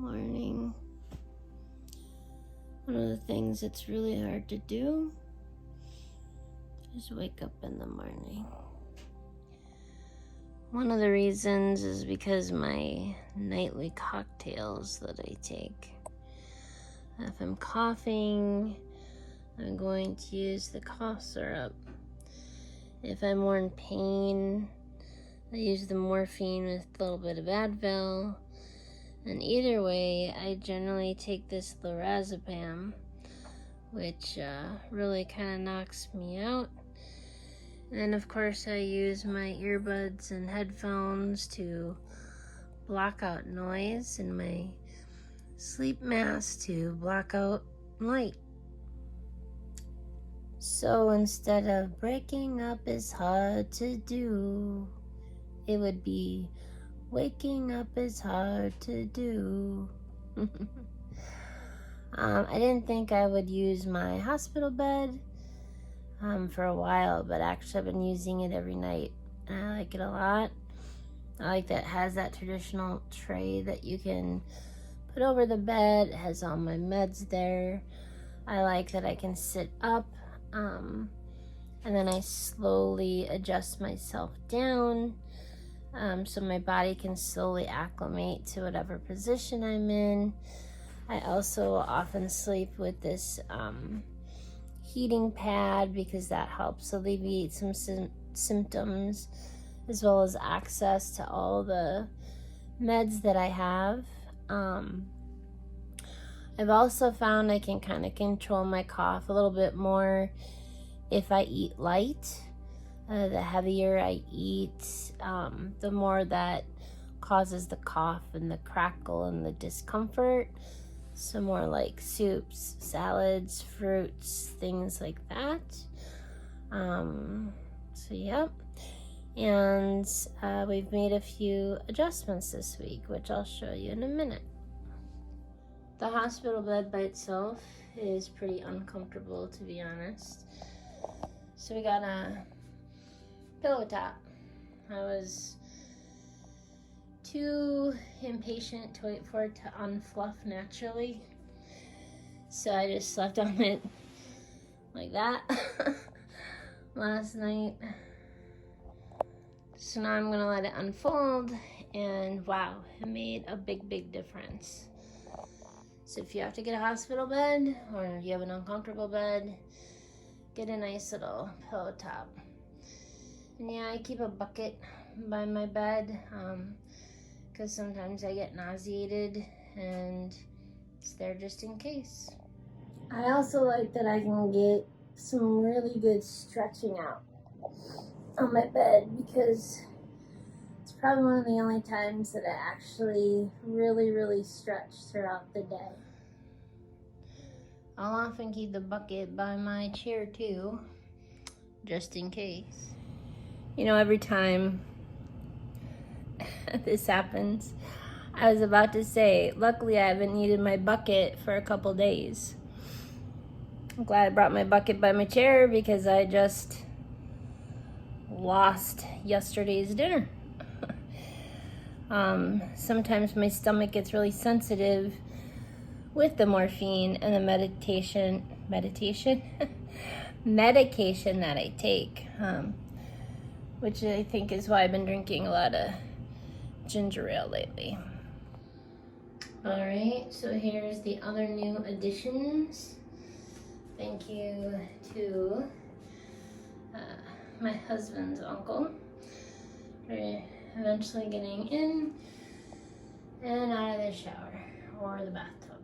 morning. One of the things that's really hard to do is wake up in the morning. One of the reasons is because my nightly cocktails that I take. If I'm coughing, I'm going to use the cough syrup. If I'm more in pain, I use the morphine with a little bit of Advil. And either way, I generally take this lorazepam, which really kind of knocks me out. And of course, I use my earbuds and headphones to block out noise, and my sleep mask to block out light. So instead of breaking up is hard to do, it would be waking up is hard to do. I didn't think I would use my hospital bed for a while, but actually I've been using it every night, and I like it a lot. I like that it has that traditional tray that you can put over the bed. It has all my meds there. I like that I can sit up, and then I slowly adjust myself down, so my body can slowly acclimate to whatever position I'm in. I also often sleep with this heating pad because that helps alleviate some symptoms, as well as access to all the meds that I have. I've also found I can kind of control my cough a little bit more if I eat light. The heavier I eat, the more that causes the cough and the crackle and the discomfort. So more like soups, salads, fruits, things like that. Yep. And we've made a few adjustments this week, which I'll show you in a minute. The hospital bed by itself is pretty uncomfortable, to be honest. So we got a pillow top. I was too impatient to wait for it to unfluff naturally, so I just slept on it like that last night. So now I'm gonna let it unfold, and wow, it made a big difference. So if you have to get a hospital bed, or you have an uncomfortable bed, get a nice little pillow top. And yeah, I keep a bucket by my bed, because sometimes I get nauseated, and it's there just in case. I also like that I can get some really good stretching out on my bed, because it's probably one of the only times that I actually really stretch throughout the day. I'll often keep the bucket by my chair too, just in case. You know, every time this happens, I was about to say, luckily I haven't needed my bucket for a couple days. I'm glad I brought my bucket by my chair, because I just lost yesterday's dinner. Sometimes my stomach gets really sensitive with the morphine and the medication that I take, which I think is why I've been drinking a lot of ginger ale lately. Alright, so here's the other new additions. Thank you to my husband's uncle for eventually getting in and out of the shower or the bathtub.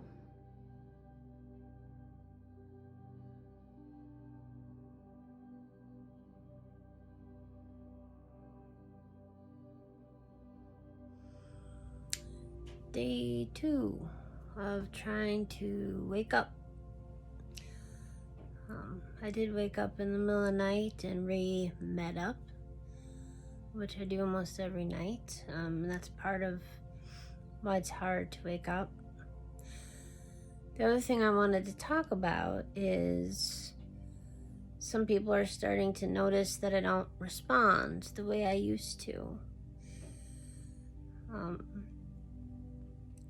Day 2 of trying to wake up. I did wake up in the middle of the night and re-med up, which I do almost every night, and that's part of why it's hard to wake up. The other thing I wanted to talk about is some people are starting to notice that I don't respond the way I used to.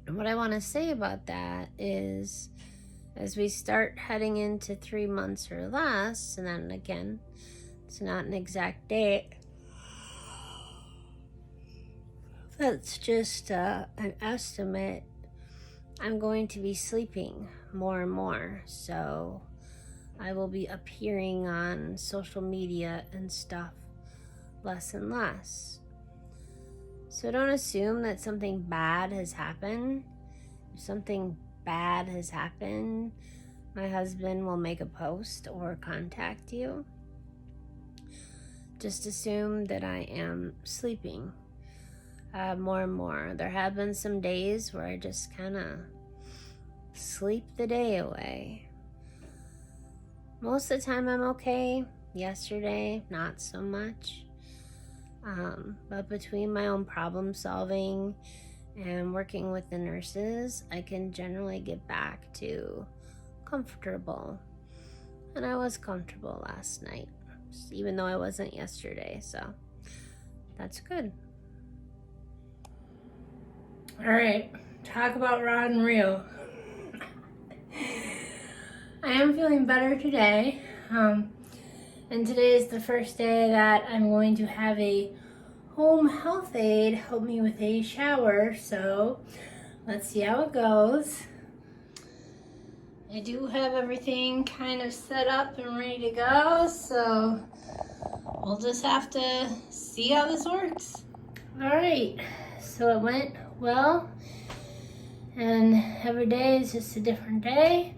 What I want to say about that is, as we start heading into 3 months or less, and then again, it's not an exact date, that's just an estimate, I'm going to be sleeping more and more. So I will be appearing on social media and stuff less and less. So don't assume that something bad has happened. If something bad has happened, my husband will make a post or contact you. Just assume that I am sleeping more and more. There have been some days where I just kind of sleep the day away. Most of the time I'm okay. Yesterday, not so much. But between my own problem solving and working with the nurses, I can generally get back to comfortable. And I was comfortable last night, even though I wasn't yesterday, so that's good. All right, talk about raw and real. I am feeling better today. And today is the first day that I'm going to have a home health aide help me with a shower, so let's see how it goes. I do have everything kind of set up and ready to go, so we'll just have to see how this works. All right, so it went well, and every day is just a different day.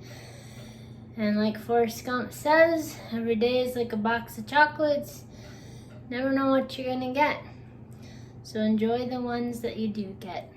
And like Forrest Gump says, every day is like a box of chocolates. Never know what you're gonna get. So enjoy the ones that you do get.